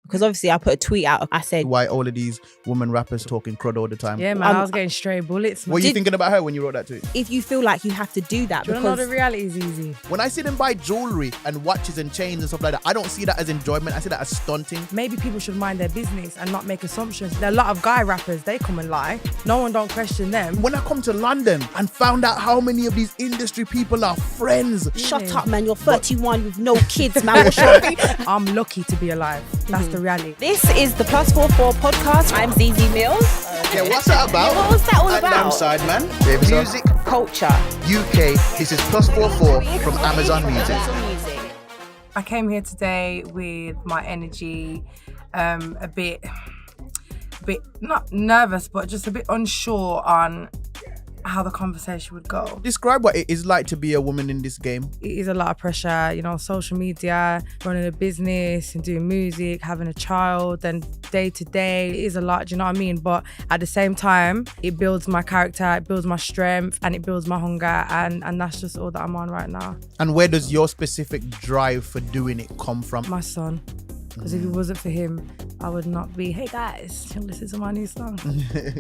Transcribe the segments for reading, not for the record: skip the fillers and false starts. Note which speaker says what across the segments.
Speaker 1: Because obviously I put a tweet out. I said,
Speaker 2: why all of these women rappers talking crud all the time?
Speaker 3: Yeah, man, I was getting stray bullets.
Speaker 2: What were you thinking about her when you wrote that tweet?
Speaker 1: If you feel like you have to do that,
Speaker 3: do you know the reality is easy.
Speaker 2: When I see them buy jewelry and watches and chains and stuff like that, I don't see that as enjoyment. I see that as stunting.
Speaker 3: Maybe people should mind their business and not make assumptions. There are a lot of guy rappers, they come and lie. No one don't question them.
Speaker 2: When I come to London and found out how many of these industry people are friends.
Speaker 1: Shut up, man. You're 31 with no kids, man.
Speaker 3: I'm lucky to be alive. That's the reality.
Speaker 1: This is the +44 podcast. I'm Zeze Millz.
Speaker 2: Yeah, what's that about?
Speaker 1: What was that all
Speaker 4: And I'm
Speaker 1: about?
Speaker 4: Sideman. Music
Speaker 1: Culture.
Speaker 4: UK. This is +44 from Amazon Music.
Speaker 3: I came here today with my energy, a bit not nervous, but just a bit unsure on how the conversation would go.
Speaker 2: Describe what it is like to be a woman in this game.
Speaker 3: It is a lot of pressure, social media, running a business and doing music, having a child, and day to day, it is a lot, do you know what I mean? But at the same time, it builds my character, it builds my strength, and it builds my hunger, and that's just all that I'm on right now. And
Speaker 2: where does your specific drive for doing it come from?
Speaker 3: My son. Because if it wasn't for him, I would not be, hey guys, listen to my new song.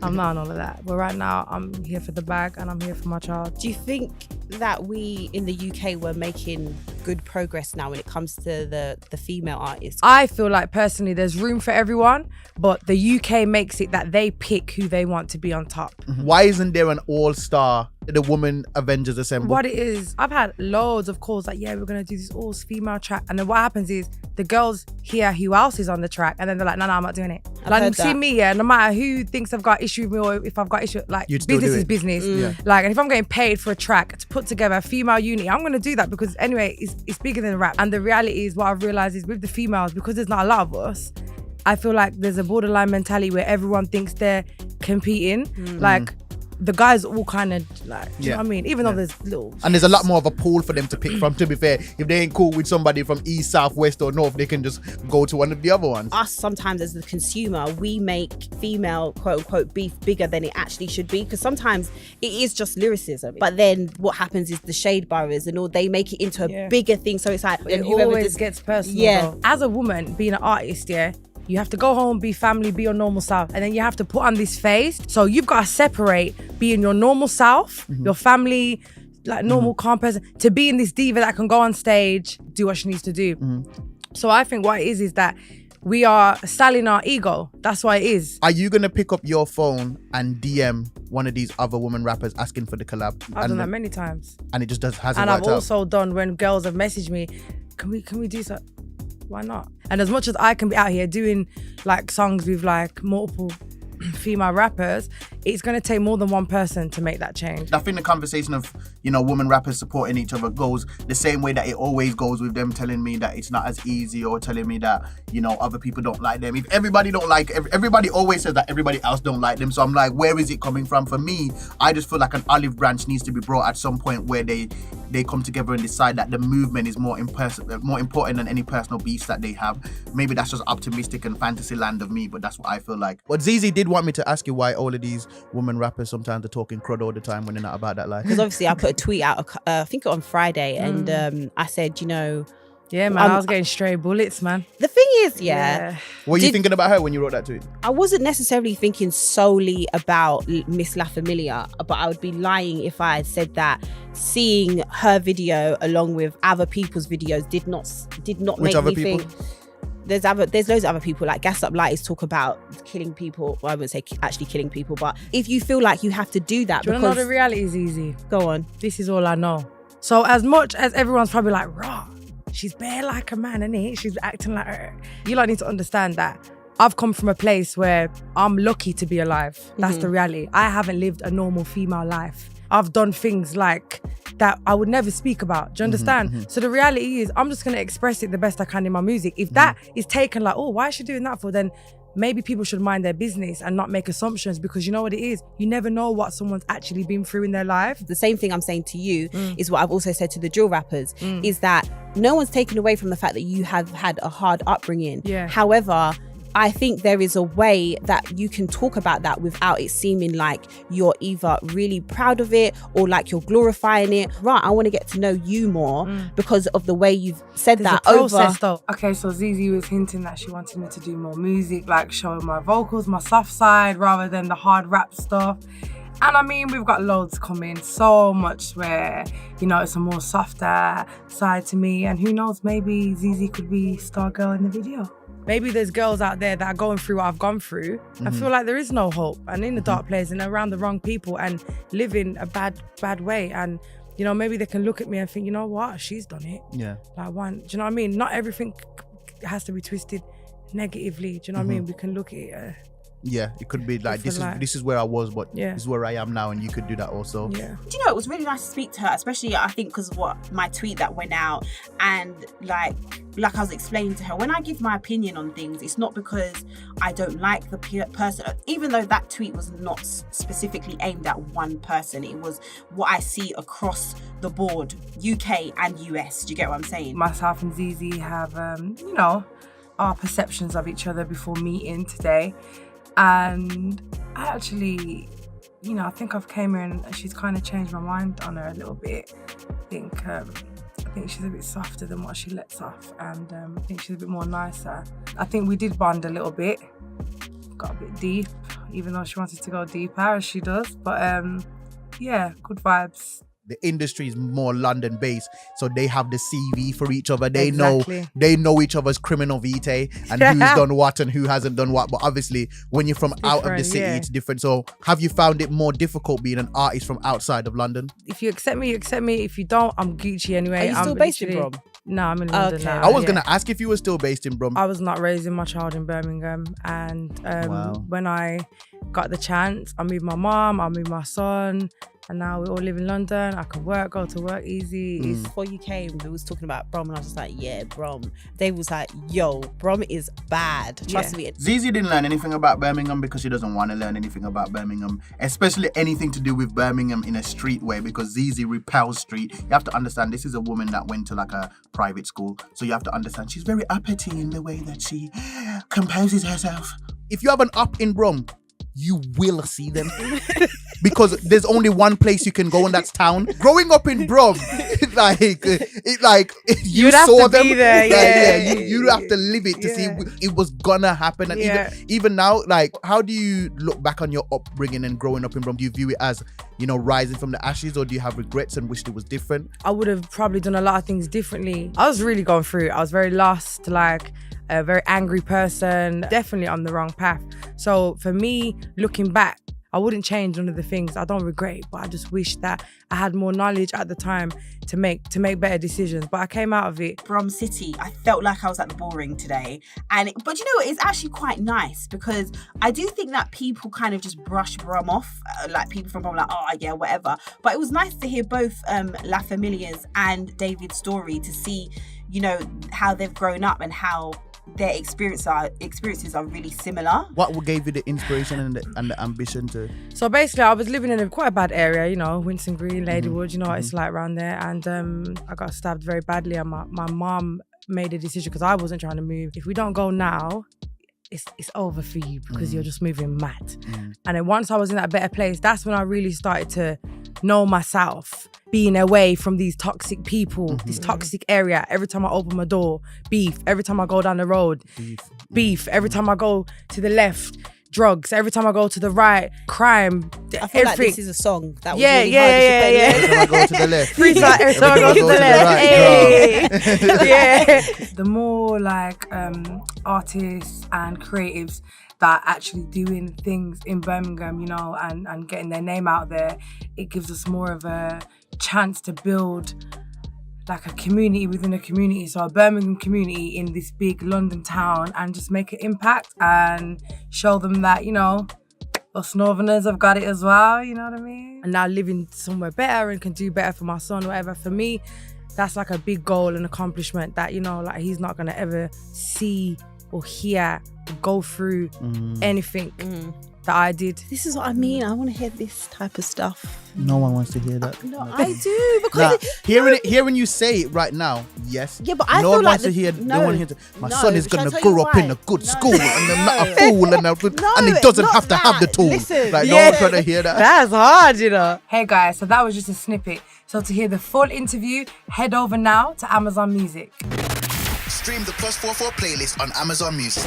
Speaker 3: I'm not on all of that. But right now, I'm here for the bag and I'm here for my child.
Speaker 1: Do you think that we in the UK were making good progress now when it comes to the female artists?
Speaker 3: I feel like personally there's room for everyone, but the UK makes it that they pick who they want to be on top.
Speaker 2: Why isn't there an all-star, the Woman Avengers Assemble?
Speaker 3: What it is, I've had loads of calls like, yeah, we're going to do this all-female track. And then what happens is the girls hear who else is on the track and then they're like, no, I'm not doing it. Like, see me, yeah, no matter who thinks I've got issue with me or if I've got issue, like, business is business. Yeah. Like, and if I'm getting paid for a track to put together a female unit, I'm going to do that because anyway, it's bigger than rap. And the reality is, what I've realised is with the females, because there's not a lot of us, I feel like there's a borderline mentality where everyone thinks they're competing. Like, the guys all kind of like, do you know what I mean? Even though there's little...
Speaker 2: And there's a lot more of a pool for them to pick from, to be fair. If they ain't cool with somebody from east, south, west or north, they can just go to one of the other ones.
Speaker 1: Us, sometimes as the consumer, we make female quote-unquote beef bigger than it actually should be, because sometimes it is just lyricism. But then what happens is the shade boroughs and all, they make it into a bigger thing. So it's like...
Speaker 3: It always gets personal though. As a woman, being an artist, you have to go home, be family, be your normal self. And then you have to put on this face. So you've got to separate being your normal self, your family, like normal calm person, to being this diva that can go on stage, do what she needs to do. So I think what it is that we are selling our ego. That's what it is.
Speaker 2: Are you going to pick up your phone and DM one of these other women rappers asking for the collab?
Speaker 3: I've done that many times.
Speaker 2: And it just hasn't worked out?
Speaker 3: And I've also done when girls have messaged me, can we do something? Why not? And as much as I can be out here doing like songs with like multiple female rappers, it's going to take more than one person to make that change.
Speaker 2: I think the conversation of, women rappers supporting each other goes the same way that it always goes with them telling me that it's not as easy or telling me that, other people don't like them. If everybody don't like, everybody always says that everybody else don't like them. So I'm like, where is it coming from? For me, I just feel like an olive branch needs to be brought at some point where they come together and decide that the movement is more important than any personal beefs that they have. Maybe that's just optimistic and fantasy land of me, but that's what I feel like. But Zeze did want me to ask you why all of these women rappers sometimes are talking crud all the time when they're not about that life.
Speaker 1: Because obviously I put a tweet out, I think on Friday, and I said,
Speaker 3: yeah, man, I was getting stray bullets, man.
Speaker 1: The thing is,
Speaker 2: what were you thinking about her when you wrote that tweet?
Speaker 1: I wasn't necessarily thinking solely about Miss LaFamilia, but I would be lying if I had said that seeing her video along with other people's videos did not
Speaker 2: Which
Speaker 1: make
Speaker 2: other
Speaker 1: me
Speaker 2: people?
Speaker 1: think. There's loads of other people, like Gas Up Lighties talk about killing people. Well, I wouldn't say actually killing people, but if you feel like you have to do that,
Speaker 3: do you want to know the reality is easy?
Speaker 1: Go on.
Speaker 3: This is all I know. So as much as everyone's probably like, raw, she's bare like a man, innit? She's acting like her. You lot need to understand that I've come from a place where I'm lucky to be alive. That's the reality. I haven't lived a normal female life. I've done things like that I would never speak about. Do you understand? So the reality is I'm just going to express it the best I can in my music. If that is taken like, oh, why is she doing that for? Then maybe people should mind their business and not make assumptions, because you know what it is? You never know what someone's actually been through in their life.
Speaker 1: The same thing I'm saying to you is what I've also said to the drill rappers, is that no one's taken away from the fact that you have had a hard upbringing.
Speaker 3: Yeah.
Speaker 1: However, I think there is a way that you can talk about that without it seeming like you're either really proud of it or like you're glorifying it. Right, I want to get to know you more because of the way you've said
Speaker 3: There's
Speaker 1: that
Speaker 3: a process,
Speaker 1: over.
Speaker 3: though. Okay, so Zeze was hinting that she wanted me to do more music, like showing my vocals, my soft side, rather than the hard rap stuff. And I mean, we've got loads coming, so much where, you know, it's a more softer side to me. And who knows, maybe Zeze could be star girl in the video. Maybe there's girls out there that are going through what I've gone through. I feel like there is no hope, and in the dark place and around the wrong people and living a bad way. And, you know, maybe they can look at me and think, you know what, she's done it.
Speaker 2: Yeah.
Speaker 3: Like, one, do you know what I mean? Not everything has to be twisted negatively. Do you know what I mean? We can look at it.
Speaker 2: Yeah, it could be like this is where I was, but
Speaker 3: Yeah.
Speaker 2: this is where I am now, and you could do that also.
Speaker 3: Yeah.
Speaker 1: Do you know, it was really nice to speak to her, especially I think because of what my tweet that went out. And like I was explaining to her, when I give my opinion on things, it's not because I don't like the person, even though that tweet was not specifically aimed at one person. It was what I see across the board, UK and US. Do you get what I'm saying?
Speaker 3: Myself and Zeze have, you know, our perceptions of each other before meeting today. And I actually, you know, I think I've came here and she's kind of changed my mind on her a little bit. I think she's a bit softer than what she lets off, and I think she's a bit more nicer. I think we did bond a little bit, got a bit deep, even though she wanted to go deeper as she does. But yeah, good vibes.
Speaker 2: The industry is more London based, so they have the CV for each other. They
Speaker 3: Exactly.
Speaker 2: know each other's criminal vitae and who's done what and who hasn't done what. But obviously, when you're from out of the city, it's different. So, have you found it more difficult being an artist from outside of London?
Speaker 3: If you accept me, you accept me. If you don't, I'm Gucci anyway.
Speaker 1: Are you still based in Brom?
Speaker 3: No, I'm in London now.
Speaker 2: I was gonna ask if you were still based in Brom.
Speaker 3: I was not raising my child in Birmingham, and when I got the chance, I moved my mom, I moved my son, and now we all live in London. I can work, go to work easy.
Speaker 1: Before you came, we was talking about Brom, and I was just like, yeah, Brom. They was like, yo, Brom is bad. Trust me.
Speaker 2: Zeze didn't learn anything about Birmingham because she doesn't want to learn anything about Birmingham, especially anything to do with Birmingham in a street way, because Zeze repels street. You have to understand, this is a woman that went to like a private school, so you have to understand she's very uppity in the way that she composes herself. If you have an up in Brom, you will see them because there's only one place you can go, and that's town. Growing up in Brom, you saw them. You have to live it to see it was gonna happen. And even now, like, how do you look back on your upbringing and growing up in Brom? Do you view it as, you know, rising from the ashes, or do you have regrets and wish it was different?
Speaker 3: I would have probably done a lot of things differently. I was really going through it. I was very lost, like a very angry person, definitely on the wrong path. So for me, looking back, I wouldn't change none of the things. I don't regret it, but I just wish that I had more knowledge at the time to make better decisions. But I came out of it.
Speaker 1: Brom City, I felt like I was at the Boring today. But you know what, it's actually quite nice, because I do think that people kind of just brush Brom off, like people from Brom, like, oh yeah, whatever. But it was nice to hear both LaFamilia's and David's story, to see, you know, how they've grown up and how their experiences are really similar. What
Speaker 2: gave you the inspiration and the ambition to?
Speaker 3: So basically, I was living in quite a bad area, you know, Winston Green, Ladywood, you know what it's like around there. And I got stabbed very badly, and my mom made a decision, because I wasn't trying to move. If we don't go now, it's over for you, because you're just moving mad. And then once I was in that better place, that's when I really started to know myself, being away from these toxic people, this toxic area. Every time I open my door, beef. Every time I go down the road, beef. Every time I go to the left, drugs. Every time I go to the right, crime.
Speaker 1: I feel like this is a song that was
Speaker 3: really
Speaker 2: Every time I go to the left.
Speaker 3: Every time I go to the left. Yeah. The more like artists and creatives that are actually doing things in Birmingham, you know, and getting their name out there, it gives us more of a chance to build like a community within a community. So a Birmingham community in this big London town, and just make an impact and show them that, you know, us Northerners have got it as well, you know what I mean? And now living somewhere better and can do better for my son, whatever. For me, that's like a big goal and accomplishment that, you know, like he's not gonna ever see or hear or go through anything that I did.
Speaker 1: This is what I mean. I want to hear this type of stuff.
Speaker 2: No one wants to hear that.
Speaker 1: No, I do because
Speaker 2: Hearing you say it right now, yes.
Speaker 1: Yeah, but I
Speaker 2: no
Speaker 1: feel
Speaker 2: one
Speaker 1: like
Speaker 2: wants to hear. No one hears. My
Speaker 1: no,
Speaker 2: son is
Speaker 1: shall I
Speaker 2: gonna
Speaker 1: tell you
Speaker 2: grow up
Speaker 1: why?
Speaker 2: in a good
Speaker 1: No.
Speaker 2: school and not a
Speaker 1: No.
Speaker 2: fool and he doesn't
Speaker 1: not
Speaker 2: have to have the
Speaker 1: that.
Speaker 2: tool.
Speaker 1: Listen,
Speaker 2: Like no
Speaker 3: yeah.
Speaker 2: one's trying to hear that.
Speaker 3: That's hard, you know. Hey guys, so that was just a snippet. So to hear the full interview, head over now to Amazon Music.
Speaker 4: Stream the Plus 44 playlist on Amazon Music.